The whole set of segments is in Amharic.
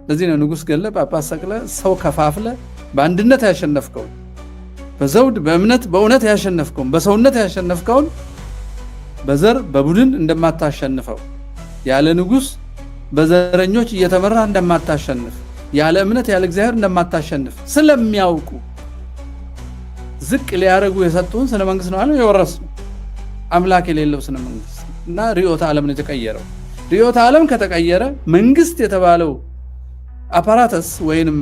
ለዚህ ነው ንጉስ ገለ ጳጳስ ሰቅለ ሰው ከፋፍለ በአንድነት ያሸነፍከው በዘውድ በእምነት በእውነት ያሸነፍከው በሰውነት ያሸነፍከው በዘር በቡድን እንደማታሸንፈው ያለ ንጉስ በዘረኞች እየተመራ እንደማታሸንፍ ያለ እምነት ያለ እግዚአብሔር እንደማታሸንፍ ስለሚያውቁ ዝቅ ሊያረጉ የሰጡን ስነ መንግስት ነው አለ የወረሱ አምላክ የሌለው ስነ መንግስት እና ርዕዮተ ዓለም ነው የተቀየረው። ርዕዮተ ዓለም ከተቀየረ መንግስት የተባለው አፓራተስ ወይንም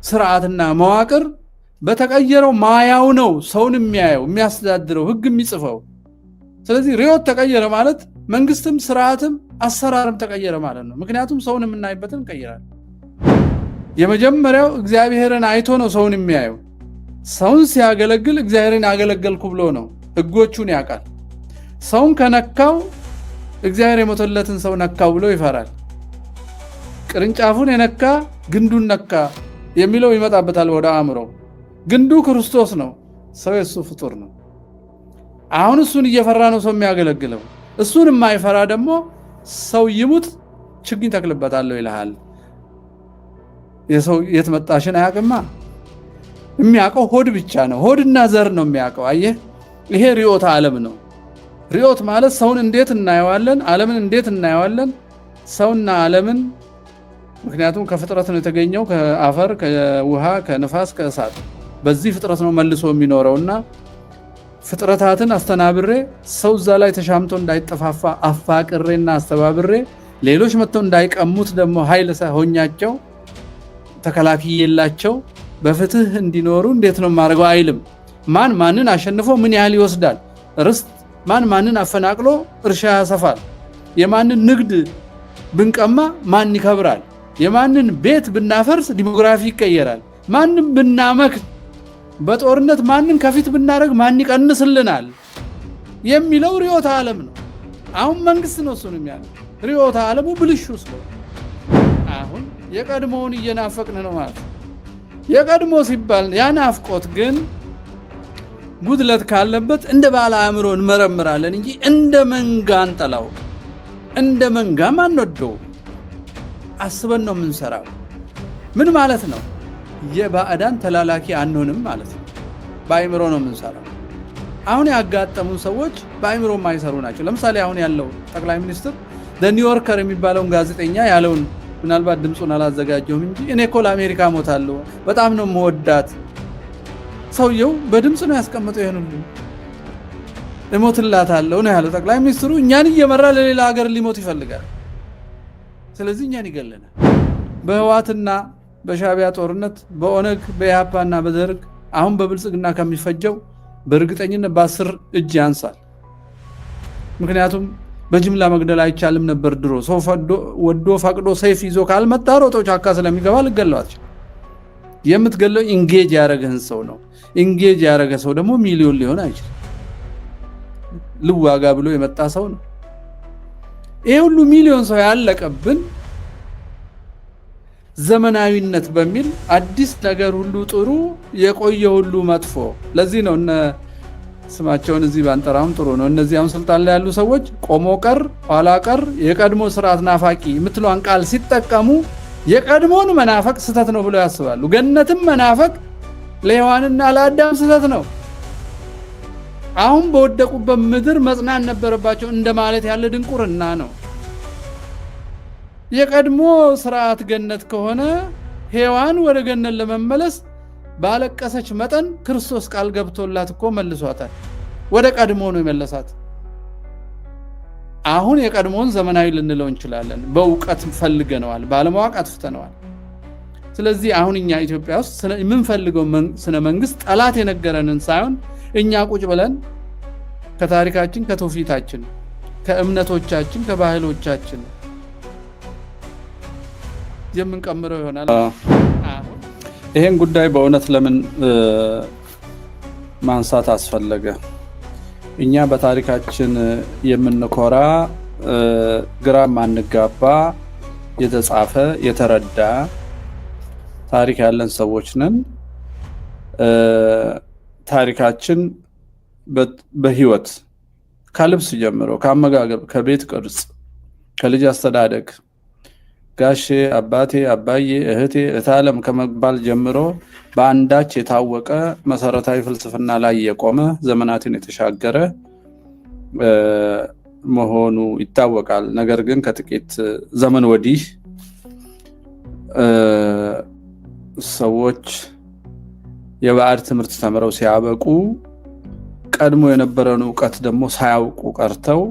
ስርዓትና መዋቅር በተቀየረው ማያው ነው ሰውን የሚያየው የሚያስተዳድረው ህግ የሚጽፈው። ስለዚህ ርዕዮት ተቀየረ ማለት መንግስትም ስርዓትም አሰራርም ተቀየረ ማለት ነው። ምክንያቱም ሰውን የምናይበትን ቀይራል። የመጀመሪያው እግዚአብሔርን አይቶ ነው ሰውን የሚያየው። ሰውን ሲያገለግል እግዚአብሔርን ያገለገልኩ ብሎ ነው ህጎቹን ያውቃል። ሰውን ከነካው እግዚአብሔር የሞተለትን ሰው ነካው ብሎ ይፈራል። ቅርንጫፉን የነካ ግንዱን ነካ የሚለው ይመጣበታል ወደ አእምሮ። ግንዱ ክርስቶስ ነው፣ ሰው የሱ ፍጡር ነው። አሁን እሱን እየፈራ ነው ሰው የሚያገለግለው። እሱን የማይፈራ ደግሞ ሰው ይሙት ችግኝ ተክልበታለሁ ይልሃል። የሰው የት መጣሽን አያውቅማ። የሚያውቀው ሆድ ብቻ ነው፣ ሆድና ዘር ነው የሚያውቀው። አየህ፣ ይሄ ርዕዮተ ዓለም ነው። ርዕዮት ማለት ሰውን እንዴት እናየዋለን፣ ዓለምን እንዴት እናየዋለን። ሰውና ዓለምን ምክንያቱም ከፍጥረት ነው የተገኘው፣ ከአፈር ከውሃ ከነፋስ ከእሳት። በዚህ ፍጥረት ነው መልሶ የሚኖረውና ፍጥረታትን አስተናብሬ ሰው እዛ ላይ ተሻምቶ እንዳይጠፋፋ አፋቅሬና አስተባብሬ ሌሎች መጥተው እንዳይቀሙት ደግሞ ኃይል ሆኛቸው ተከላክዬላቸው በፍትህ እንዲኖሩ እንዴት ነው ማድረገው አይልም። ማን ማንን አሸንፎ ምን ያህል ይወስዳል ርስት፣ ማን ማንን አፈናቅሎ እርሻ ያሰፋል፣ የማንን ንግድ ብንቀማ ማን ይከብራል፣ የማንን ቤት ብናፈርስ ዲሞግራፊ ይቀየራል፣ ማንን ብናመክን በጦርነት ማንን ከፊት ብናረግ ማን ይቀንስልናል የሚለው ርዕዮተ ዓለም ነው። አሁን መንግስት ነው እሱን የሚያለው። ርዕዮተ ዓለሙ ብልሹ ስለሆነ አሁን የቀድሞውን እየናፈቅን ነው ማለት ነው። የቀድሞ ሲባል ያናፍቆት ግን ጉድለት ካለበት እንደ ባለ አእምሮ እንመረምራለን እንጂ እንደ መንጋ አንጠላው። እንደ መንጋ ማንወደው አስበን ነው የምንሰራው። ምን ማለት ነው? የባዕዳን ተላላኪ አንሆንም ማለት ነው። በአእምሮ ነው የምንሰራው። አሁን ያጋጠሙን ሰዎች በአእምሮ የማይሰሩ ናቸው። ለምሳሌ አሁን ያለው ጠቅላይ ሚኒስትር ኒውዮርከር የሚባለውን ጋዜጠኛ ያለውን ምናልባት ድምፁን አላዘጋጀሁም እንጂ እኔ እኮ ለአሜሪካ ሞታለሁ በጣም ነው የምወዳት። ሰውየው በድምፅ ነው ያስቀመጠው። ይሄን ሁሉ እሞትላታለሁ ነው ያለው ጠቅላይ ሚኒስትሩ። እኛን እየመራ ለሌላ ሀገር ሊሞት ይፈልጋል። ስለዚህ እኛን ይገለናል። በህዋትና በሻቢያ ጦርነት በኦነግ በኢሃፓና በደርግ አሁን በብልጽግና ከሚፈጀው በእርግጠኝነት በ10 እጅ ያንሳል። ምክንያቱም በጅምላ መግደል አይቻልም ነበር ድሮ። ሰው ወዶ ፈቅዶ ሰይፍ ይዞ ካልመጣ ሮጦ ጫካ ስለሚገባ ልገለዋል። የምትገለው ኢንጌጅ ያረገህን ሰው ነው። ኢንጌጅ ያረገ ሰው ደግሞ ሚሊዮን ሊሆን አይችልም። ልዋጋ ብሎ የመጣ ሰው ነው። ይሄ ሁሉ ሚሊዮን ሰው ያለቀብን ዘመናዊነት በሚል አዲስ ነገር ሁሉ ጥሩ የቆየ ሁሉ መጥፎ። ለዚህ ነው እነ ስማቸውን እዚህ ባንጠራም ጥሩ ነው። እነዚህ አሁን ስልጣን ላይ ያሉ ሰዎች ቆሞ ቀር ኋላ ቀር የቀድሞ ስርዓት ናፋቂ የምትለዋን ቃል ሲጠቀሙ የቀድሞን መናፈቅ ስተት ነው ብለው ያስባሉ። ገነትም መናፈቅ ለሔዋንና ለአዳም ስተት ነው። አሁን በወደቁበት ምድር መጽናን ነበረባቸው እንደማለት ያለ ድንቁርና ነው። የቀድሞ ስርዓት ገነት ከሆነ ሔዋን ወደ ገነት ለመመለስ ባለቀሰች መጠን ክርስቶስ ቃል ገብቶላት እኮ መልሷታል። ወደ ቀድሞ ነው የመለሳት። አሁን የቀድሞውን ዘመናዊ ልንለው እንችላለን። በእውቀት ፈልገነዋል፣ ባለማወቅ አጥፍተነዋል። ስለዚህ አሁን እኛ ኢትዮጵያ ውስጥ የምንፈልገው ስነ መንግስት ጠላት የነገረንን ሳይሆን እኛ ቁጭ ብለን ከታሪካችን ከትውፊታችን ከእምነቶቻችን ከባህሎቻችን የምንቀምረው ይሆናል። ይሄን ጉዳይ በእውነት ለምን ማንሳት አስፈለገ? እኛ በታሪካችን የምንኮራ ግራ ማንጋባ የተጻፈ የተረዳ ታሪክ ያለን ሰዎች ነን። ታሪካችን በህይወት ከልብስ ጀምሮ ከአመጋገብ ከቤት ቅርጽ ከልጅ አስተዳደግ ጋሼ፣ አባቴ፣ አባዬ፣ እህቴ፣ እታለም ከመባል ጀምሮ በአንዳች የታወቀ መሰረታዊ ፍልስፍና ላይ የቆመ ዘመናትን የተሻገረ መሆኑ ይታወቃል። ነገር ግን ከጥቂት ዘመን ወዲህ ሰዎች የባዕድ ትምህርት ተምረው ሲያበቁ ቀድሞ የነበረውን ዕውቀት ደግሞ ሳያውቁ ቀርተው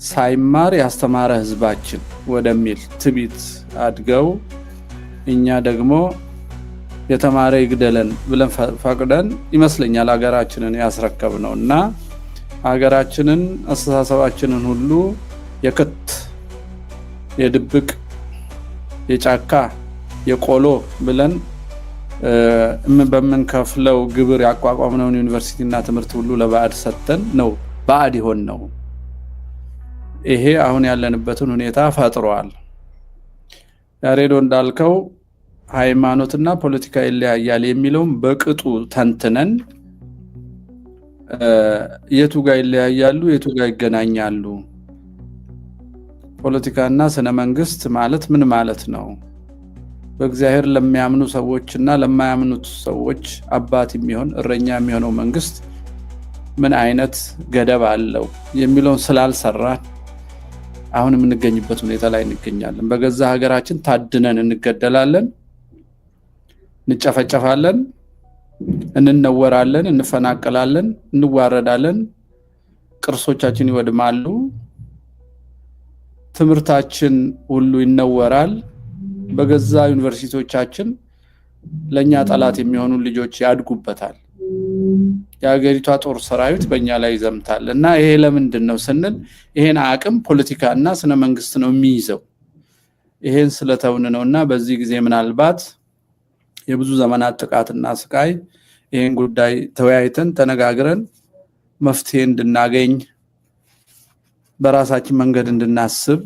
ሳይማር ያስተማረ ህዝባችን ወደሚል ትቢት አድገው እኛ ደግሞ የተማረ ይግደለን ብለን ፈቅደን ይመስለኛል ሀገራችንን ያስረከብነውና ሀገራችንን አስተሳሰባችንን ሁሉ የክት የድብቅ የጫካ የቆሎ ብለን በምንከፍለው ግብር ያቋቋምነውን ዩኒቨርሲቲና ትምህርት ሁሉ ለባዕድ ሰጥተን ነው ባዕድ ይሆን ነው። ይሄ አሁን ያለንበትን ሁኔታ ፈጥሯል። ያሬዶ እንዳልከው ሃይማኖትና ፖለቲካ ይለያያል የሚለውን በቅጡ ተንትነን የቱ ጋር ይለያያሉ፣ የቱ ጋር ይገናኛሉ፣ ፖለቲካና ስነ መንግስት ማለት ምን ማለት ነው፣ በእግዚአብሔር ለሚያምኑ ሰዎችና ለማያምኑት ሰዎች አባት የሚሆን እረኛ የሚሆነው መንግስት ምን አይነት ገደብ አለው የሚለውን ስላልሰራን አሁን የምንገኝበት ሁኔታ ላይ እንገኛለን። በገዛ ሀገራችን ታድነን እንገደላለን፣ እንጨፈጨፋለን፣ እንነወራለን፣ እንፈናቀላለን፣ እንዋረዳለን፣ ቅርሶቻችን ይወድማሉ፣ ትምህርታችን ሁሉ ይነወራል። በገዛ ዩኒቨርሲቲዎቻችን ለኛ ጠላት የሚሆኑ ልጆች ያድጉበታል። የሀገሪቷ ጦር ሰራዊት በእኛ ላይ ይዘምታል እና ይሄ ለምንድን ነው ስንል ይሄን አቅም ፖለቲካና ስነ መንግስት ነው የሚይዘው። ይሄን ስለተውን ነውና በዚህ ጊዜ ምናልባት የብዙ ዘመናት ጥቃትና ስቃይ ይሄን ጉዳይ ተወያይተን ተነጋግረን መፍትሄ እንድናገኝ በራሳችን መንገድ እንድናስብ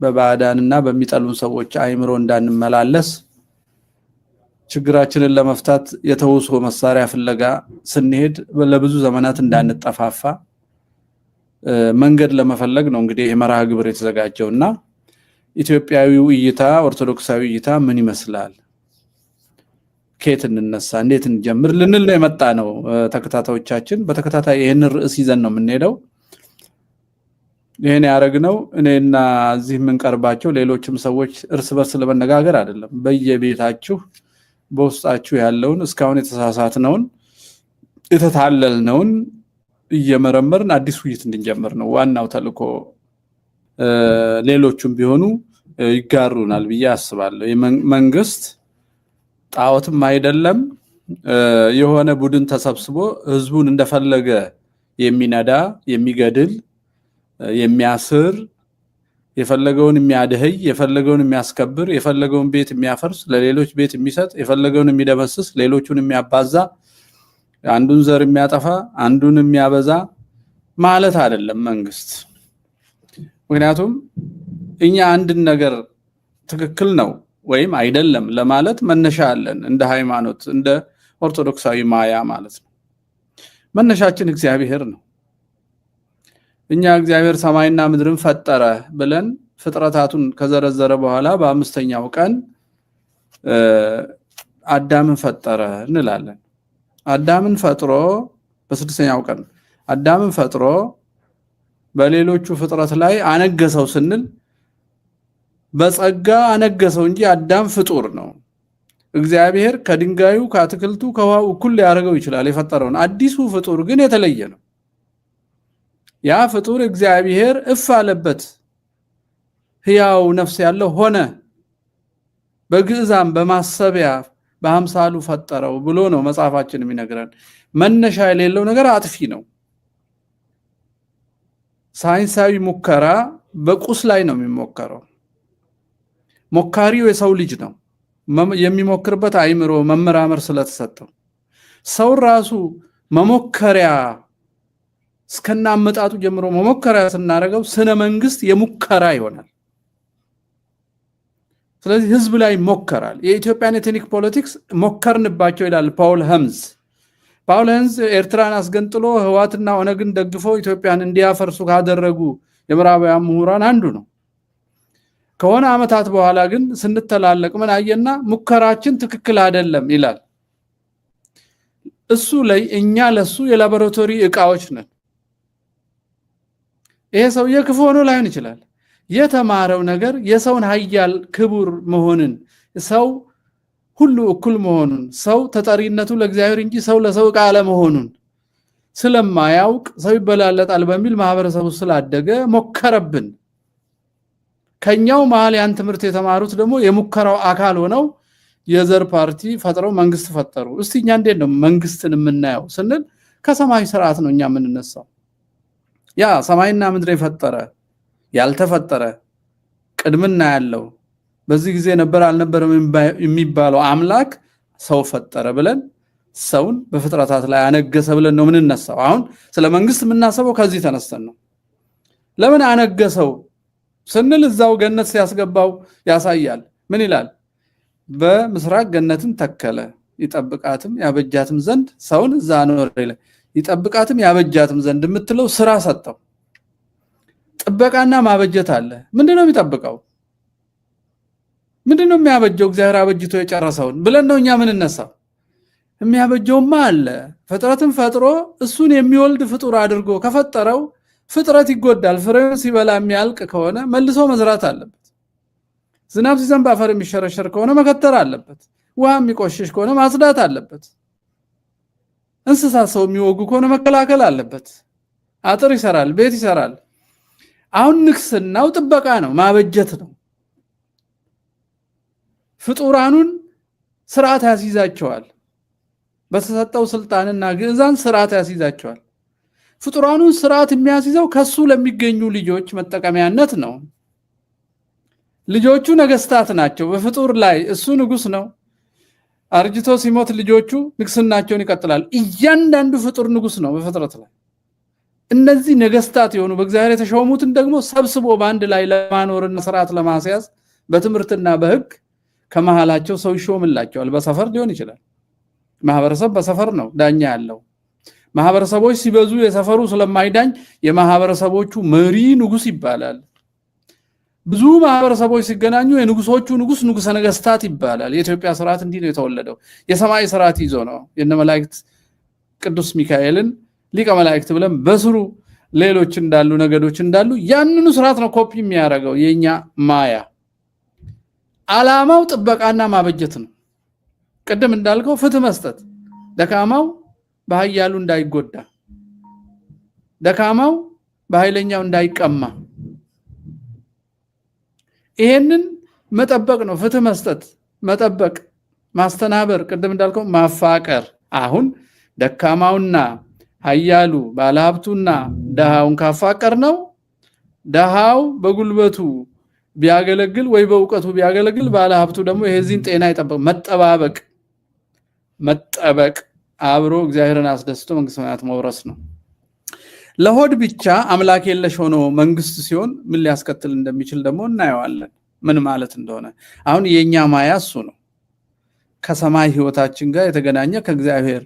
በባዕዳንና በሚጠሉን ሰዎች አይምሮ እንዳንመላለስ ችግራችንን ለመፍታት የተውሶ መሳሪያ ፍለጋ ስንሄድ ለብዙ ዘመናት እንዳንጠፋፋ መንገድ ለመፈለግ ነው እንግዲህ የመርሃ ግብር የተዘጋጀውና ኢትዮጵያዊው እይታ ኦርቶዶክሳዊ እይታ ምን ይመስላል፣ ከየት እንነሳ፣ እንዴት እንጀምር ልንል ነው የመጣ ነው። ተከታታዮቻችን በተከታታይ ይሄን ርዕስ ይዘን ነው የምንሄደው። ይሄን ያረግነው እኔና እዚህ የምንቀርባቸው ሌሎችም ሰዎች እርስ በርስ ለመነጋገር አይደለም። በየቤታችሁ በውስጣችሁ ያለውን እስካሁን የተሳሳትነውን የተታለልነውን እየመረመርን አዲስ ውይይት እንድንጀምር ነው ዋናው ተልእኮ። ሌሎችም ቢሆኑ ይጋሩናል ብዬ አስባለሁ። መንግስት ጣዖትም አይደለም፣ የሆነ ቡድን ተሰብስቦ ህዝቡን እንደፈለገ የሚነዳ የሚገድል የሚያስር የፈለገውን የሚያደህይ የፈለገውን የሚያስከብር የፈለገውን ቤት የሚያፈርስ ለሌሎች ቤት የሚሰጥ የፈለገውን የሚደመስስ ሌሎቹን የሚያባዛ አንዱን ዘር የሚያጠፋ አንዱን የሚያበዛ ማለት አይደለም መንግስት። ምክንያቱም እኛ አንድን ነገር ትክክል ነው ወይም አይደለም ለማለት መነሻ አለን። እንደ ሃይማኖት እንደ ኦርቶዶክሳዊ ማያ ማለት ነው። መነሻችን እግዚአብሔር ነው። እኛ እግዚአብሔር ሰማይና ምድርን ፈጠረ ብለን ፍጥረታቱን ከዘረዘረ በኋላ በአምስተኛው ቀን አዳምን ፈጠረ እንላለን። አዳምን ፈጥሮ በስድስተኛው ቀን አዳምን ፈጥሮ በሌሎቹ ፍጥረት ላይ አነገሰው ስንል በጸጋ አነገሰው እንጂ አዳም ፍጡር ነው። እግዚአብሔር ከድንጋዩ ከአትክልቱ ከውሃው እኩል ሊያደርገው ይችላል የፈጠረውን። አዲሱ ፍጡር ግን የተለየ ነው። ያ ፍጡር እግዚአብሔር እፍ አለበት፣ ሕያው ነፍስ ያለው ሆነ፣ በግዕዛም በማሰቢያ በአምሳሉ ፈጠረው ብሎ ነው መጽሐፋችን የሚነግረን። መነሻ የሌለው ነገር አጥፊ ነው። ሳይንሳዊ ሙከራ በቁስ ላይ ነው የሚሞከረው። ሞካሪው የሰው ልጅ ነው። የሚሞክርበት አይምሮ መመራመር ስለተሰጠው ሰው ራሱ መሞከሪያ እስከና አመጣጡ ጀምሮ መሞከሪያ ስናደርገው ስነ መንግስት የሙከራ ይሆናል። ስለዚህ ህዝብ ላይ ሞከራል። የኢትዮጵያን ኤትኒክ ፖለቲክስ ሞከርንባቸው ይላል ፓውል ሄምዝ። ፓውል ሄምዝ ኤርትራን አስገንጥሎ ህዋትና ኦነግን ደግፎ ኢትዮጵያን እንዲያፈርሱ ካደረጉ የምዕራባውያን ምሁራን አንዱ ነው። ከሆነ አመታት በኋላ ግን ስንተላለቅ ምን አየና ሙከራችን ትክክል አይደለም ይላል። እሱ ላይ እኛ ለሱ የላቦራቶሪ ዕቃዎች ነን። ይሄ ሰውዬ ክፉ ሆኖ ላይሆን ይችላል። የተማረው ነገር የሰውን ኃያል ክቡር መሆንን፣ ሰው ሁሉ እኩል መሆኑን፣ ሰው ተጠሪነቱ ለእግዚአብሔር እንጂ ሰው ለሰው ዕቃ አለመሆኑን ስለማያውቅ ሰው ይበላለጣል በሚል ማህበረሰቡ ስላደገ ሞከረብን። ከኛው መሃል ያን ትምህርት የተማሩት ደግሞ የሙከራው አካል ሆነው የዘር ፓርቲ ፈጥረው መንግስት ፈጠሩ። እስቲ እኛ እንዴት ነው መንግስትን የምናየው ስንል ከሰማይ ስርዓት ነው እኛ የምንነሳው። ያ ሰማይና ምድር የፈጠረ ያልተፈጠረ ቅድምና ያለው በዚህ ጊዜ ነበር አልነበረም የሚባለው አምላክ ሰው ፈጠረ ብለን ሰውን በፍጥረታት ላይ አነገሰ ብለን ነው የምንነሳው። አሁን ስለ መንግስት የምናስበው ከዚህ ተነስተን ነው። ለምን አነገሰው ስንል እዛው ገነት ሲያስገባው ያሳያል። ምን ይላል? በምስራቅ ገነትን ተከለ ይጠብቃትም ያበጃትም ዘንድ ሰውን እዛ አኖረ ይላል። ይጠብቃትም ያበጃትም ዘንድ የምትለው ስራ ሰጠው። ጥበቃና ማበጀት አለ። ምንድነው የሚጠብቀው? ምንድነው የሚያበጀው? እግዚአብሔር አበጅቶ የጨረሰውን ብለን ነው እኛ የምንነሳው። የሚያበጀውማ አለ። ፍጥረትን ፈጥሮ እሱን የሚወልድ ፍጡር አድርጎ ከፈጠረው ፍጥረት ይጎዳል። ፍሬውን ሲበላ የሚያልቅ ከሆነ መልሶ መዝራት አለበት። ዝናብ ሲዘንብ አፈር የሚሸረሸር ከሆነ መከተር አለበት። ውሃ የሚቆሽሽ ከሆነ ማጽዳት አለበት። እንስሳት ሰው የሚወጉ ከሆነ መከላከል አለበት። አጥር ይሰራል፣ ቤት ይሰራል። አሁን ንግስናው ጥበቃ ነው፣ ማበጀት ነው። ፍጡራኑን ስርዓት ያስይዛቸዋል። በተሰጠው ስልጣንና ግዕዛን ስርዓት ያስይዛቸዋል። ፍጡራኑን ስርዓት የሚያስይዘው ከሱ ለሚገኙ ልጆች መጠቀሚያነት ነው። ልጆቹ ነገስታት ናቸው በፍጡር ላይ። እሱ ንጉስ ነው። አርጅቶ ሲሞት ልጆቹ ንግስናቸውን ይቀጥላል። እያንዳንዱ ፍጡር ንጉስ ነው በፍጥረት ላይ። እነዚህ ነገስታት የሆኑ በእግዚአብሔር የተሾሙትን ደግሞ ሰብስቦ በአንድ ላይ ለማኖርና ስርዓት ለማስያዝ በትምህርትና በህግ ከመሃላቸው ሰው ይሾምላቸዋል። በሰፈር ሊሆን ይችላል። ማህበረሰብ በሰፈር ነው ዳኛ ያለው። ማህበረሰቦች ሲበዙ የሰፈሩ ስለማይዳኝ የማህበረሰቦቹ መሪ ንጉስ ይባላል። ብዙ ማህበረሰቦች ሲገናኙ የንጉሶቹ ንጉስ ንጉሰ ነገስታት ይባላል። የኢትዮጵያ ስርዓት እንዲህ ነው የተወለደው። የሰማይ ስርዓት ይዞ ነው የነ መላእክት ቅዱስ ሚካኤልን ሊቀ መላእክት ብለን በስሩ ሌሎች እንዳሉ ነገዶች እንዳሉ ያንኑ ስርዓት ነው ኮፒ የሚያደርገው የኛ ማያ። አላማው ጥበቃና ማበጀት ነው። ቅድም እንዳልከው ፍትህ መስጠት፣ ደካማው በኃያሉ እንዳይጎዳ፣ ደካማው በኃይለኛው እንዳይቀማ፣ ይሄንን መጠበቅ ነው። ፍትህ መስጠት፣ መጠበቅ፣ ማስተናበር፣ ቅድም እንዳልከው ማፋቀር። አሁን ደካማውና ኃያሉ ባለሀብቱና ደሃውን ካፋቀር ነው ደሃው በጉልበቱ ቢያገለግል ወይ በእውቀቱ ቢያገለግል ባለሀብቱ ደግሞ የዚህን ጤና ይጠብቅ። መጠበቅ አብሮ እግዚአብሔርን አስደስቶ መንግስተ ሰማያት መውረስ ነው። ለሆድ ብቻ አምላክ የለሽ ሆኖ መንግስት ሲሆን ምን ሊያስከትል እንደሚችል ደግሞ እናየዋለን፣ ምን ማለት እንደሆነ። አሁን የኛ ማያ እሱ ነው። ከሰማይ ህይወታችን ጋር የተገናኘ ከእግዚአብሔር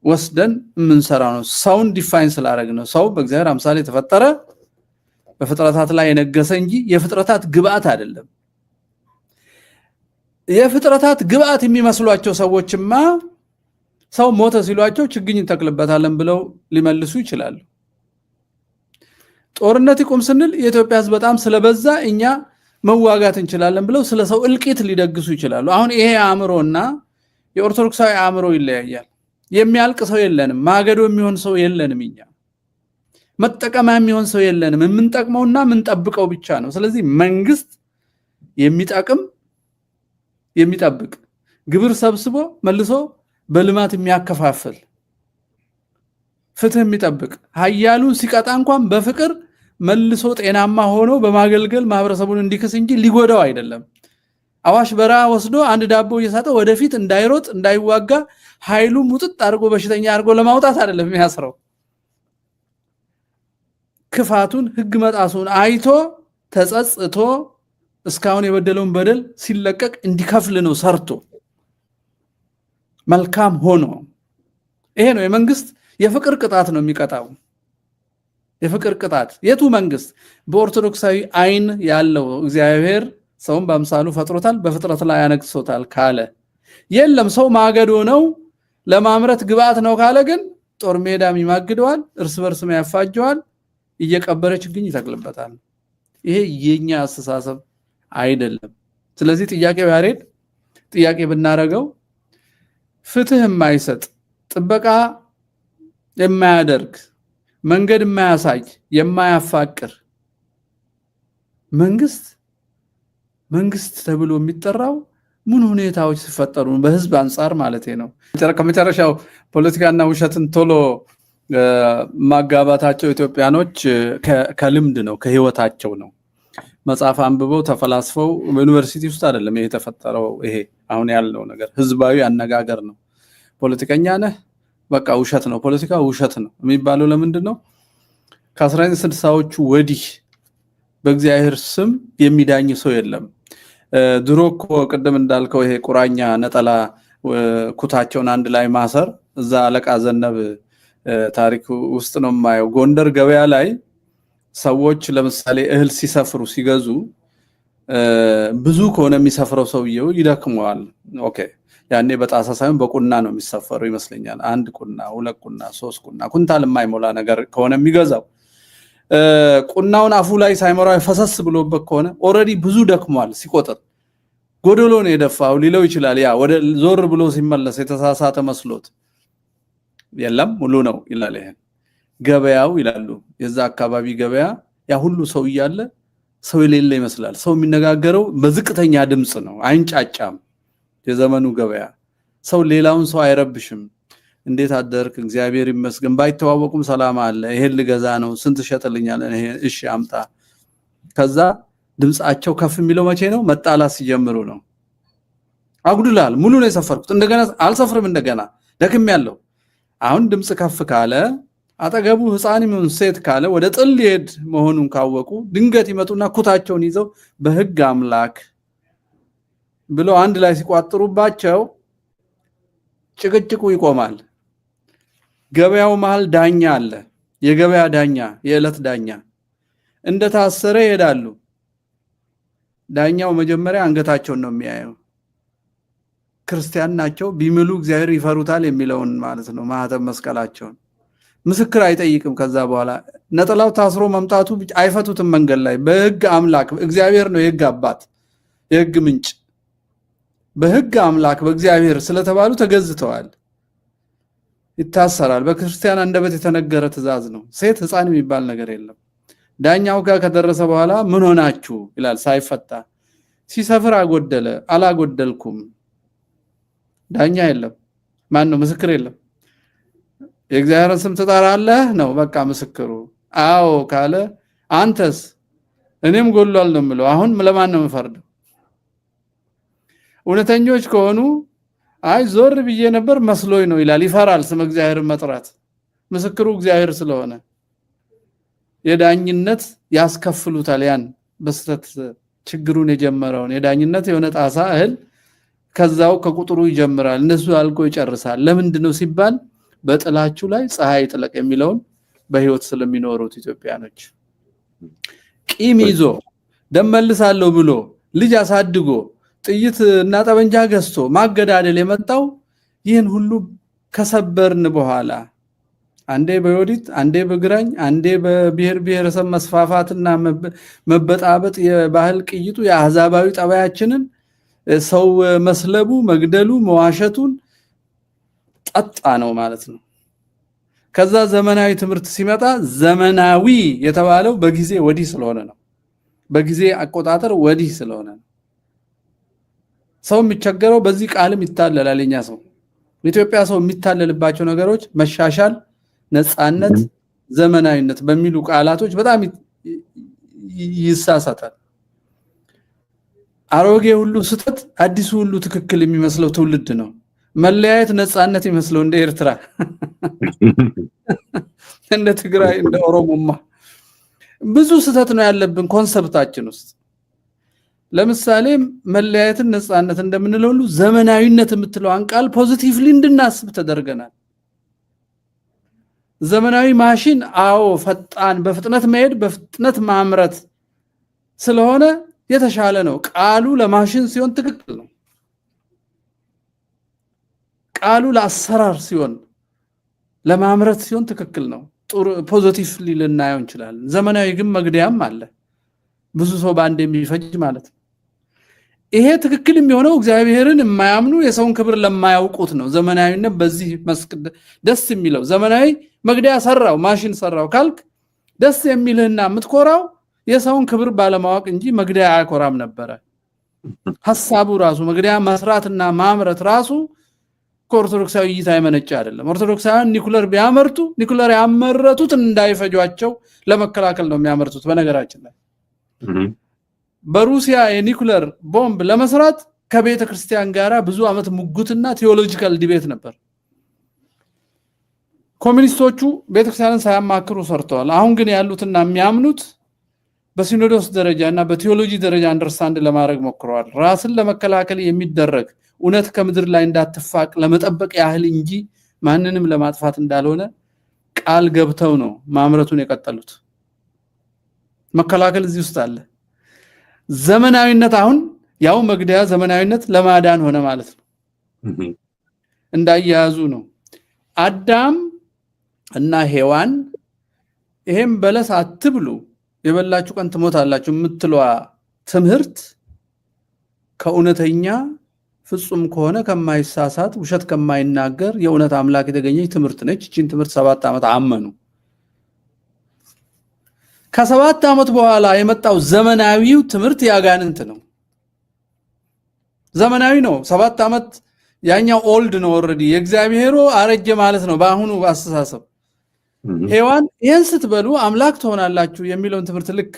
ወስደን የምንሰራው ነው። ሰውን ዲፋይን ስላደረግ ነው። ሰው በእግዚአብሔር አምሳል የተፈጠረ በፍጥረታት ላይ የነገሰ እንጂ የፍጥረታት ግብአት አይደለም። የፍጥረታት ግብአት የሚመስሏቸው ሰዎችማ ሰው ሞተ ሲሏቸው ችግኝ እንተክልበታለን ብለው ሊመልሱ ይችላሉ። ጦርነት ይቁም ስንል የኢትዮጵያ ህዝብ በጣም ስለበዛ እኛ መዋጋት እንችላለን ብለው ስለ ሰው እልቂት ሊደግሱ ይችላሉ። አሁን ይሄ አእምሮና የኦርቶዶክሳዊ አእምሮ ይለያያል። የሚያልቅ ሰው የለንም፣ ማገዶ የሚሆን ሰው የለንም፣ እኛ መጠቀማ የሚሆን ሰው የለንም። የምንጠቅመውና የምንጠብቀው ብቻ ነው። ስለዚህ መንግስት የሚጠቅም የሚጠብቅ ግብር ሰብስቦ መልሶ በልማት የሚያከፋፍል ፍትህ የሚጠብቅ ኃያሉን ሲቀጣ እንኳን በፍቅር መልሶ ጤናማ ሆኖ በማገልገል ማህበረሰቡን እንዲክስ እንጂ ሊጎዳው አይደለም። አዋሽ በረሃ ወስዶ አንድ ዳቦ እየሳጠ ወደፊት እንዳይሮጥ እንዳይዋጋ ኃይሉ ሙጥጥ አድርጎ በሽተኛ አድርጎ ለማውጣት አይደለም የሚያስረው። ክፋቱን ህግ መጣሱን አይቶ ተጸጽቶ እስካሁን የበደለውን በደል ሲለቀቅ እንዲከፍል ነው ሰርቶ መልካም ሆኖ። ይሄ ነው የመንግስት የፍቅር ቅጣት ነው የሚቀጣው። የፍቅር ቅጣት የቱ መንግስት? በኦርቶዶክሳዊ አይን ያለው እግዚአብሔር ሰውን በአምሳሉ ፈጥሮታል በፍጥረት ላይ ያነግሶታል ካለ የለም ሰው ማገዶ ነው ለማምረት ግብአት ነው ካለ ግን ጦር ሜዳም ይማግደዋል እርስ በርስም ያፋጀዋል እየቀበረ ችግኝ ይተክልበታል። ይሄ የኛ አስተሳሰብ አይደለም። ስለዚህ ጥያቄው ያሬድ ጥያቄ ብናረገው ፍትህ የማይሰጥ ጥበቃ የማያደርግ መንገድ የማያሳይ የማያፋቅር መንግስት ተብሎ የሚጠራው ምን ሁኔታዎች ሲፈጠሩ በህዝብ አንፃር ማለት ነው። ከመጨረሻው ፖለቲካና ውሸትን ቶሎ ማጋባታቸው ኢትዮጵያኖች ከልምድ ነው ከህይወታቸው ነው። መጽሐፍ አንብበው ተፈላስፈው ዩኒቨርሲቲ ውስጥ አይደለም ይሄ ተፈጠረው። ይሄ አሁን ያለው ነገር ህዝባዊ አነጋገር ነው። ፖለቲከኛ ነህ በቃ ውሸት ነው ፖለቲካ ውሸት ነው የሚባለው ለምንድን ነው? ከ1960ዎቹ ወዲህ በእግዚአብሔር ስም የሚዳኝ ሰው የለም። ድሮ እኮ ቅድም እንዳልከው ይሄ ቁራኛ ነጠላ ኩታቸውን አንድ ላይ ማሰር እዛ አለቃ ዘነብ ታሪክ ውስጥ ነው የማየው። ጎንደር ገበያ ላይ ሰዎች ለምሳሌ እህል ሲሰፍሩ ሲገዙ ብዙ ከሆነ የሚሰፍረው ሰውየው ይደክመዋል። ኦኬ ያኔ በጣሳ ሳይሆን በቁና ነው የሚሰፈረው ይመስለኛል። 1 ቁና 2 ቁና 3 ቁና ኩንታል የማይሞላ ነገር ከሆነ የሚገዛው ቁናውን አፉ ላይ ሳይመራው ፈሰስ ብሎበት ከሆነ ኦሬዲ ብዙ ደክሟል። ሲቆጥር ጎደሎ ነው የደፋው ሊለው ይችላል። ያ ወደ ዞር ብሎ ሲመለስ የተሳሳተ መስሎት የለም ሙሉ ነው ይላል። ይሄን ገበያው ይላሉ የዛ አካባቢ ገበያ ያ ሁሉ ሰው ይያለ ሰው የሌለ ይመስላል። ሰው የሚነጋገረው በዝቅተኛ ድምጽ ነው አይንጫጫም። የዘመኑ ገበያ ሰው ሌላውን ሰው አይረብሽም። እንዴት አደርክ እግዚአብሔር ይመስገን ባይተዋወቁም ሰላም አለ ይሄን ልገዛ ነው ስንት ሸጥልኛል ይሄ እሺ አምጣ። ከዛ ድምጻቸው ከፍ የሚለው መቼ ነው? መጣላት ሲጀምሩ ነው። አጉድላል ሙሉ ነው የሰፈርኩት እንደገና አልሰፍርም እንደገና ደክም ያለው አሁን ድምጽ ከፍ ካለ አጠገቡ ህፃን ይሁን ሴት ካለ ወደ ጥል ይሄድ መሆኑን ካወቁ ድንገት ይመጡና ኩታቸውን ይዘው በህግ አምላክ ብለው አንድ ላይ ሲቋጥሩባቸው ጭቅጭቁ ይቆማል። ገበያው መሃል ዳኛ አለ። የገበያ ዳኛ የዕለት ዳኛ እንደታሰረ ይሄዳሉ። ዳኛው መጀመሪያ አንገታቸውን ነው የሚያየው። ክርስቲያን ናቸው ቢምሉ እግዚአብሔር ይፈሩታል የሚለውን ማለት ነው ማህተም መስቀላቸውን። ምስክር አይጠይቅም። ከዛ በኋላ ነጠላው ታስሮ መምጣቱ አይፈቱትም። መንገድ ላይ በህግ አምላክ እግዚአብሔር ነው የህግ አባት የህግ ምንጭ በህግ አምላክ በእግዚአብሔር ስለተባሉ ተገዝተዋል። ይታሰራል። በክርስቲያን አንደበት የተነገረ ትእዛዝ ነው። ሴት ህፃን የሚባል ነገር የለም። ዳኛው ጋር ከደረሰ በኋላ ምን ሆናችሁ ይላል ሳይፈታ። ሲሰፍር አጎደለ አላጎደልኩም። ዳኛ የለም። ማን ነው? ምስክር የለም። የእግዚአብሔርን ስም ትጠራለህ ነው በቃ ምስክሩ። አዎ ካለ አንተስ? እኔም ጎሏል ነው የምለው። አሁን ለማን ነው የምፈርደው? እውነተኞች ከሆኑ አይ ዞር ብዬ ነበር መስሎኝ ነው ይላል። ይፈራል ስም እግዚአብሔርን መጥራት ምስክሩ እግዚአብሔር ስለሆነ። የዳኝነት ያስከፍሉታል። ያን በስተት ችግሩን የጀመረውን የዳኝነት የሆነ ጣሳ እህል ከዛው ከቁጥሩ ይጀምራል። እነሱ አልቆ ይጨርሳል። ለምንድነው ሲባል በጥላችሁ ላይ ፀሐይ ጥለቅ የሚለውን በህይወት ስለሚኖሩት ኢትዮጵያኖች ቂም ይዞ ደመልሳለሁ ብሎ ልጅ አሳድጎ ጥይት እና ጠበንጃ ገዝቶ ማገዳደል የመጣው ይህን ሁሉ ከሰበርን በኋላ አንዴ በዮዲት አንዴ በግራኝ አንዴ በብሔር ብሔረሰብ መስፋፋትና መበጣበጥ የባህል ቅይጡ የአህዛባዊ ጠባያችንን ሰው መስለቡ መግደሉ መዋሸቱን ጠጣ ነው ማለት ነው። ከዛ ዘመናዊ ትምህርት ሲመጣ ዘመናዊ የተባለው በጊዜ ወዲህ ስለሆነ ነው። በጊዜ አቆጣጠር ወዲህ ስለሆነ ነው። ሰው የሚቸገረው በዚህ ቃልም ይታለላል። የኛ ሰው ኢትዮጵያ ሰው የሚታለልባቸው ነገሮች መሻሻል፣ ነፃነት፣ ዘመናዊነት በሚሉ ቃላቶች በጣም ይሳሳታል። አሮጌ ሁሉ ስተት አዲሱ ሁሉ ትክክል የሚመስለው ትውልድ ነው። መለያየት ነፃነት ይመስለው እንደ ኤርትራ እንደ ትግራይ እንደ ኦሮሞማ ብዙ ስተት ነው ያለብን ኮንሰፕታችን ውስጥ። ለምሳሌ መለያየትን ነፃነት እንደምንለው ሁሉ ዘመናዊነት የምትለው አንቃል ፖዚቲቭሊ እንድናስብ ተደርገናል። ዘመናዊ ማሽን አዎ ፈጣን በፍጥነት መሄድ በፍጥነት ማምረት ስለሆነ የተሻለ ነው። ቃሉ ለማሽን ሲሆን ትክክል ነው። ቃሉ ለአሰራር ሲሆን ለማምረት ሲሆን ትክክል ነው። ጥሩ ፖዚቲቭሊ ልናየው እንችላለን። ዘመናዊ ግን መግደያም አለ፣ ብዙ ሰው ባንድ የሚፈጅ ማለት ነው። ይሄ ትክክል የሚሆነው እግዚአብሔርን የማያምኑ የሰውን ክብር ለማያውቁት ነው። ዘመናዊነት በዚህ መስክ ደስ የሚለው ዘመናዊ መግደያ ሰራው ማሽን ሰራው ካልክ ደስ የሚልህና የምትኮራው የሰውን ክብር ባለማወቅ እንጂ መግደያ አያኮራም ነበረ። ሐሳቡ ራሱ መግደያ መስራትና ማምረት ራሱ ከኦርቶዶክሳዊ እይታ የመነጨ አይደለም። ኦርቶዶክሳውያን ኒኩለር ቢያመርቱ ኒኩለር ያመረቱት እንዳይፈጇቸው ለመከላከል ነው የሚያመርቱት። በነገራችን ላይ በሩሲያ የኒኩለር ቦምብ ለመስራት ከቤተ ክርስቲያን ጋራ ብዙ አመት ሙግትና ቴዎሎጂካል ዲቤት ነበር። ኮሚኒስቶቹ ቤተ ክርስቲያንን ሳያማክሩ ሰርተዋል። አሁን ግን ያሉትና የሚያምኑት በሲኖዶስ ደረጃና በቴዎሎጂ ደረጃ አንደርስታንድ ለማድረግ ሞክረዋል። ራስን ለመከላከል የሚደረግ እውነት ከምድር ላይ እንዳትፋቅ ለመጠበቅ ያህል እንጂ ማንንም ለማጥፋት እንዳልሆነ ቃል ገብተው ነው ማምረቱን የቀጠሉት። መከላከል እዚህ ውስጥ አለ። ዘመናዊነት አሁን ያው መግደያ ዘመናዊነት ለማዳን ሆነ ማለት ነው። እንዳያያዙ ነው። አዳም እና ሔዋን ይሄም በለስ አትብሉ የበላችሁ ቀን ትሞታላችሁ የምትለዋ ትምህርት ከእውነተኛ ፍጹም ከሆነ ከማይሳሳት ውሸት ከማይናገር የእውነት አምላክ የተገኘች ትምህርት ነች። እቺን ትምህርት 7 ዓመት አመኑ። ከ7 ዓመት በኋላ የመጣው ዘመናዊው ትምህርት ያጋንንት ነው። ዘመናዊ ነው። 7 ዓመት ያኛው ኦልድ ነው ኦሬዲ የእግዚአብሔሩ አረጀ ማለት ነው በአሁኑ አስተሳሰብ። ሔዋን ይሄን ስትበሉ አምላክ ትሆናላችሁ የሚለውን ትምህርት ልክ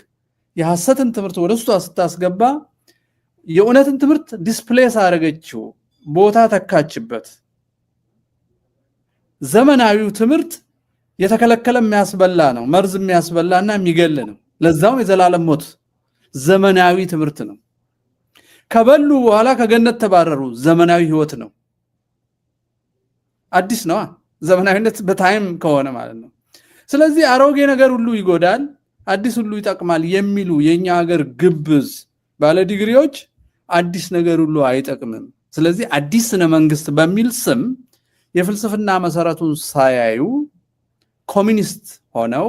የሐሰትን ትምህርት ወደሷ ስታስገባ የእውነትን ትምህርት ዲስፕሌስ አደረገችው፣ ቦታ ተካችበት። ዘመናዊው ትምህርት የተከለከለ የሚያስበላ ነው፣ መርዝ የሚያስበላና የሚገል ነው። ለዛው የዘላለም ሞት ዘመናዊ ትምህርት ነው። ከበሉ በኋላ ከገነት ተባረሩ፣ ዘመናዊ ህይወት ነው። አዲስ ነው ዘመናዊነት በታይም ከሆነ ማለት ነው። ስለዚህ አሮጌ ነገር ሁሉ ይጎዳል፣ አዲስ ሁሉ ይጠቅማል የሚሉ የኛ ሀገር ግብዝ ባለ ዲግሪዎች አዲስ ነገር ሁሉ አይጠቅምም። ስለዚህ አዲስ ስነ መንግስት በሚል ስም የፍልስፍና መሰረቱን ሳያዩ ኮሚኒስት ሆነው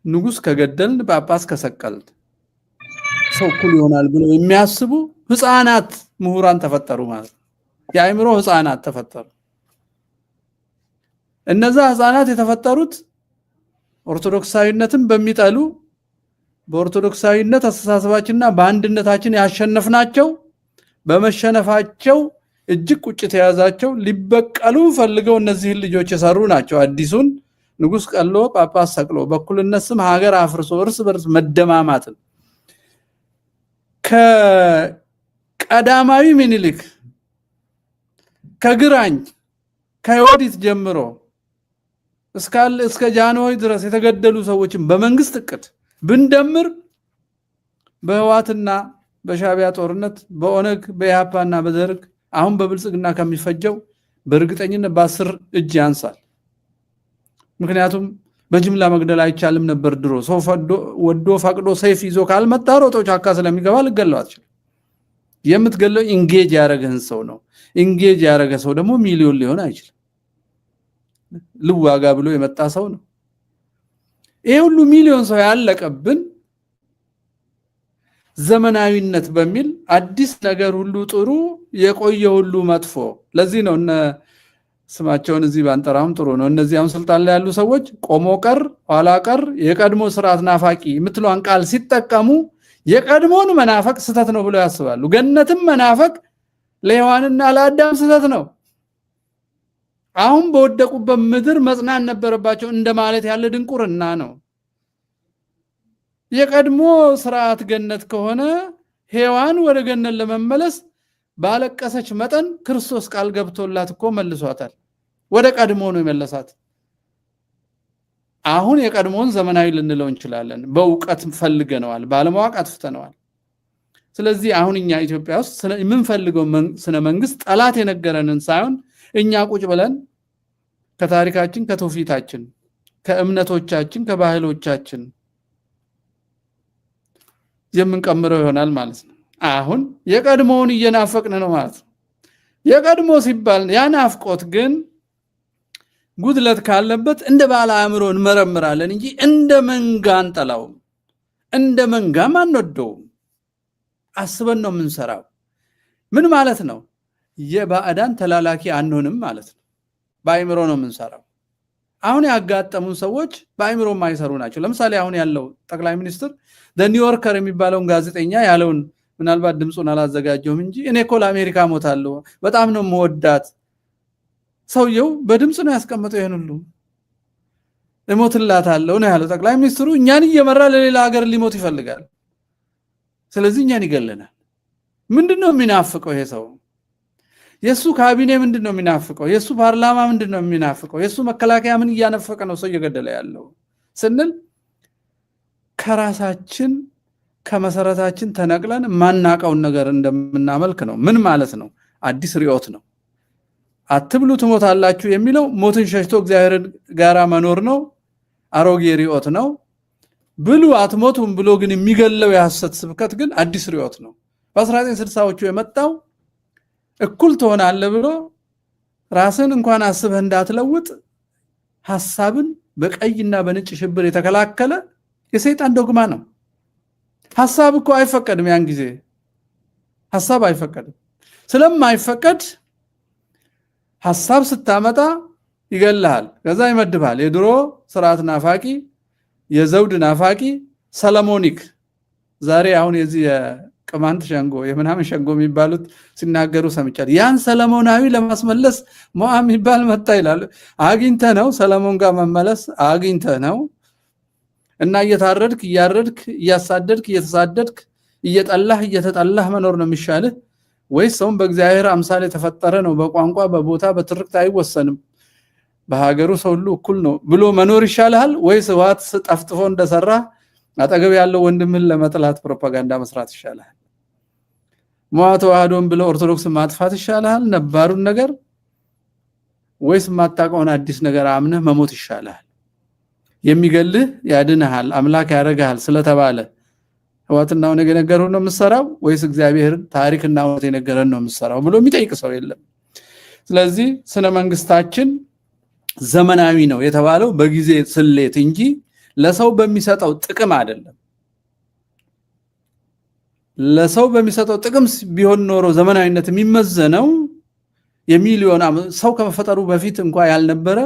ንጉስ ከገደልን ጳጳስ ከሰቀልን ሰው እኩል ይሆናል ብለው የሚያስቡ ህፃናት ምሁራን ተፈጠሩ ማለት ነው። የአእምሮ ህፃናት ተፈጠሩ። እነዛ ህፃናት የተፈጠሩት ኦርቶዶክሳዊነትን በሚጠሉ በኦርቶዶክሳዊነት አስተሳሰባችንና በአንድነታችን ያሸነፍናቸው በመሸነፋቸው እጅግ ቁጭት የያዛቸው ሊበቀሉ ፈልገው እነዚህ ልጆች የሰሩ ናቸው። አዲሱን ንጉስ ቀሎ ጳጳስ ሰቅሎ በኩልነት ስም ሀገር አፍርሶ እርስ በርስ መደማማትን ከቀዳማዊ ምኒልክ ከግራኝ ከዮዲት ጀምሮ እስከ ጃንሆይ ድረስ የተገደሉ ሰዎችን በመንግስት እቅድ ብንደምር በህዋትና በሻቢያ ጦርነት በኦነግ በኢሃፓና በደርግ አሁን በብልጽግና ከሚፈጀው በእርግጠኝነት በ10 እጅ ያንሳል። ምክንያቱም በጅምላ መግደል አይቻልም ነበር ድሮ። ሰው ወዶ ፈቅዶ ሰይፍ ይዞ ካልመጣ ሮጦ ጫካ ስለሚገባ ልገለው አትችልም። የምትገለው ኢንጌጅ ያደረገህን ሰው ነው። ኢንጌጅ ያደረገ ሰው ደግሞ ሚሊዮን ሊሆን አይችልም። ልዋጋ ብሎ የመጣ ሰው ነው። ይሄ ሁሉ ሚሊዮን ሰው ያለቀብን ዘመናዊነት በሚል አዲስ ነገር ሁሉ ጥሩ የቆየ ሁሉ መጥፎ። ለዚህ ነው እነ ስማቸውን እዚህ ባንጠራም ጥሩ ነው። እነዚያም ስልጣን ላይ ያሉ ሰዎች ቆሞ ቀር ኋላ ቀር የቀድሞ ስርዓት ናፋቂ የምትለውን ቃል ሲጠቀሙ የቀድሞን መናፈቅ ስተት ነው ብለው ያስባሉ። ገነትም መናፈቅ ለሔዋንና ለአዳም ስተት ነው። አሁን በወደቁበት ምድር መጽናን ነበረባቸው እንደማለት ያለ ድንቁርና ነው። የቀድሞ ስርዓት ገነት ከሆነ ሔዋን ወደ ገነት ለመመለስ ባለቀሰች መጠን ክርስቶስ ቃል ገብቶላት እኮ መልሷታል። ወደ ቀድሞ ነው የመለሳት። አሁን የቀድሞን ዘመናዊ ልንለው እንችላለን። በእውቀት ፈልገነዋል፣ ባለማወቅ አጥፍተነዋል። ስለዚህ አሁን እኛ ኢትዮጵያ ውስጥ የምንፈልገው ስነ መንግስት ጠላት የነገረንን ሳይሆን እኛ ቁጭ ብለን ከታሪካችን ከትውፊታችን ከእምነቶቻችን ከባህሎቻችን የምንቀምረው ይሆናል ማለት ነው። አሁን የቀድሞውን እየናፈቅን ነው ማለት ነው። የቀድሞ ሲባል ያናፍቆት ግን ጉድለት ካለበት እንደ ባለ አእምሮ እንመረምራለን እንጂ እንደ መንጋ አንጠላውም። እንደ መንጋም አንወደውም። አስበን ነው የምንሰራው። ምን ማለት ነው? የባዕዳን ተላላኪ አንሆንም ማለት ነው። በአእምሮ ነው የምንሰራው። አሁን ያጋጠሙን ሰዎች በአእምሮ የማይሰሩ ናቸው። ለምሳሌ አሁን ያለው ጠቅላይ ሚኒስትር ኒውዮርከር የሚባለውን ጋዜጠኛ ያለውን ምናልባት ድምፁን አላዘጋጀውም እንጂ እኔ እኮ ለአሜሪካ ሞታለሁ፣ በጣም ነው የምወዳት። ሰውየው በድምፅ ነው ያስቀመጠው። ይሄን ሁሉ እሞትላታለሁ ነው ያለው ጠቅላይ ሚኒስትሩ። እኛን እየመራ ለሌላ ሀገር ሊሞት ይፈልጋል። ስለዚህ እኛን ይገለናል። ምንድነው የሚናፍቀው ይሄ ሰው? የሱ ካቢኔ ምንድነው የሚናፍቀው? የሱ ፓርላማ ምንድነው የሚናፍቀው? የሱ መከላከያ ምን እያነፈቀ ነው ሰው እየገደለ ያለው ስንል ከራሳችን ከመሰረታችን ተነቅለን ማናቀውን ነገር እንደምናመልክ ነው። ምን ማለት ነው? አዲስ ሪዮት ነው። አትብሉ ትሞታላችሁ የሚለው ሞትን ሸሽቶ እግዚአብሔር ጋራ መኖር ነው። አሮጌ ሪዮት ነው። ብሉ አትሞቱም ብሎ ግን የሚገለው የሐሰት ስብከት ግን አዲስ ሪዮት ነው። በ1960ዎቹ የመጣው እኩል ትሆናለህ ብሎ ራስን እንኳን አስበህ እንዳትለውጥ ሐሳብን በቀይና በነጭ ሽብር የተከላከለ የሰይጣን ዶግማ ነው። ሐሳብ እኮ አይፈቀድም። ያን ጊዜ ሐሳብ አይፈቀድም። ስለማይፈቀድ ሐሳብ ስታመጣ ይገልሃል፣ ከዛ ይመድባል። የድሮ ስርዓት ናፋቂ፣ የዘውድ ናፋቂ፣ ሰለሞኒክ ዛሬ አሁን የዚህ የቅማንት ሸንጎ የምናምን ሸንጎ የሚባሉት ሲናገሩ ሰምቻለሁ። ያን ሰለሞናዊ ለማስመለስ ሞዓ የሚባል መጣ ይላሉ። አግኝተ ነው ሰለሞን ጋር መመለስ አግኝተ ነው። እና እየታረድክ እያረድክ እያሳደድክ እየተሳደድክ እየጠላህ እየተጠላህ መኖር ነው የሚሻልህ ወይስ ሰውን በእግዚአብሔር አምሳል የተፈጠረ ነው፣ በቋንቋ በቦታ በትርክት አይወሰንም፣ በሀገሩ ሰው ሁሉ እኩል ነው ብሎ መኖር ይሻልሃል? ወይስ ህወሓት ጠፍጥፎ እንደሰራ አጠገብ ያለው ወንድምህን ለመጥላት ፕሮፓጋንዳ መስራት ይሻልሃል? ሞዓ ተዋህዶን ብሎ ኦርቶዶክስ ማጥፋት ይሻልሃል ነባሩን ነገር? ወይስ ማጣቀውን አዲስ ነገር አምነህ መሞት ይሻልሃል? የሚገልህ ያድንሃል አምላክ ያረጋሃል ስለተባለ ህወሓትና ወነግ የነገሩን ነው የምትሰራው ወይስ እግዚአብሔር ታሪክና ወት የነገረን ነው የምትሰራው ብሎ የሚጠይቅ ሰው የለም። ስለዚህ ስነ መንግስታችን ዘመናዊ ነው የተባለው በጊዜ ስሌት እንጂ ለሰው በሚሰጠው ጥቅም አይደለም። ለሰው በሚሰጠው ጥቅም ቢሆን ኖሮ ዘመናዊነት የሚመዘነው የሚሊዮን ሰው ከመፈጠሩ በፊት እንኳን ያልነበረ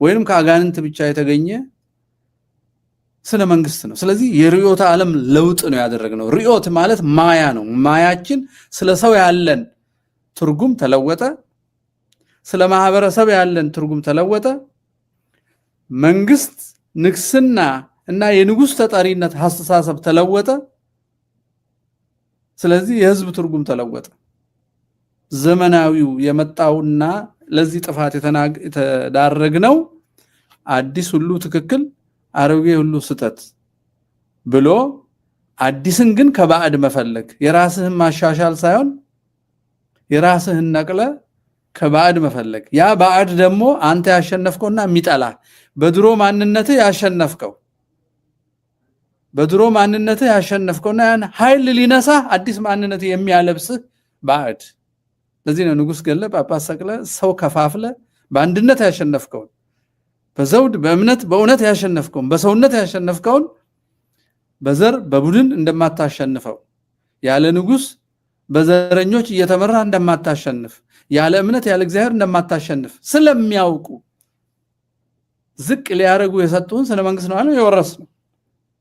ወይንም ከአጋንንት ብቻ የተገኘ ስነ መንግስት ነው። ስለዚህ የሪዮት ዓለም ለውጥ ነው ያደረግነው። ሪዮት ማለት ማያ ነው። ማያችን ስለ ሰው ያለን ትርጉም ተለወጠ። ስለ ማህበረሰብ ያለን ትርጉም ተለወጠ። መንግስት ንግስና እና የንጉስ ተጠሪነት አስተሳሰብ ተለወጠ። ስለዚህ የህዝብ ትርጉም ተለወጠ። ዘመናዊው የመጣውና ለዚህ ጥፋት የተዳረግነው አዲስ ሁሉ ትክክል አሮጌ ሁሉ ስተት ብሎ አዲስን ግን ከባዕድ መፈለግ፣ የራስህን ማሻሻል ሳይሆን የራስህን ነቅለ ከባዕድ መፈለግ። ያ ባዕድ ደግሞ አንተ ያሸነፍከውና የሚጠላ በድሮ ማንነትህ ያሸነፍከውና ያን ኃይል ሊነሳ አዲስ ማንነት የሚያለብስህ ባዕድ። ለዚህ ነው ንጉስ ገለ ጳጳስ ሰቅለ ሰው ከፋፍለ በአንድነት ያሸነፍከው በዘውድ በእምነት በእውነት ያሸነፍከው በሰውነት ያሸነፍከው በዘር በቡድን እንደማታሸንፈው ያለ ንጉስ በዘረኞች እየተመራ እንደማታሸንፍ ያለ እምነት ያለ እግዚአብሔር እንደማታሸንፍ ስለሚያውቁ ዝቅ ሊያረጉ የሰጡን ስነ መንግስት ነው አለው የወረስነው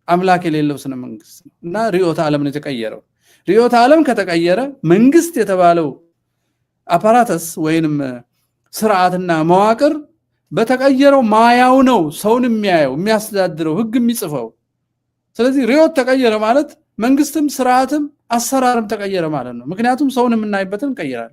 አምላክ የሌለው ስነ መንግስት ነው። እና ሪዮት ዓለም ነው የተቀየረው። ሪዮት ዓለም ከተቀየረ መንግስት የተባለው አፓራተስ ወይንም ስርዓትና መዋቅር በተቀየረው ማያው ነው ሰውን የሚያየው የሚያስተዳድረው ህግ የሚጽፈው። ስለዚህ ሪዮት ተቀየረ ማለት መንግስትም ስርዓትም አሰራርም ተቀየረ ማለት ነው። ምክንያቱም ሰውን የምናይበትን ቀይራል።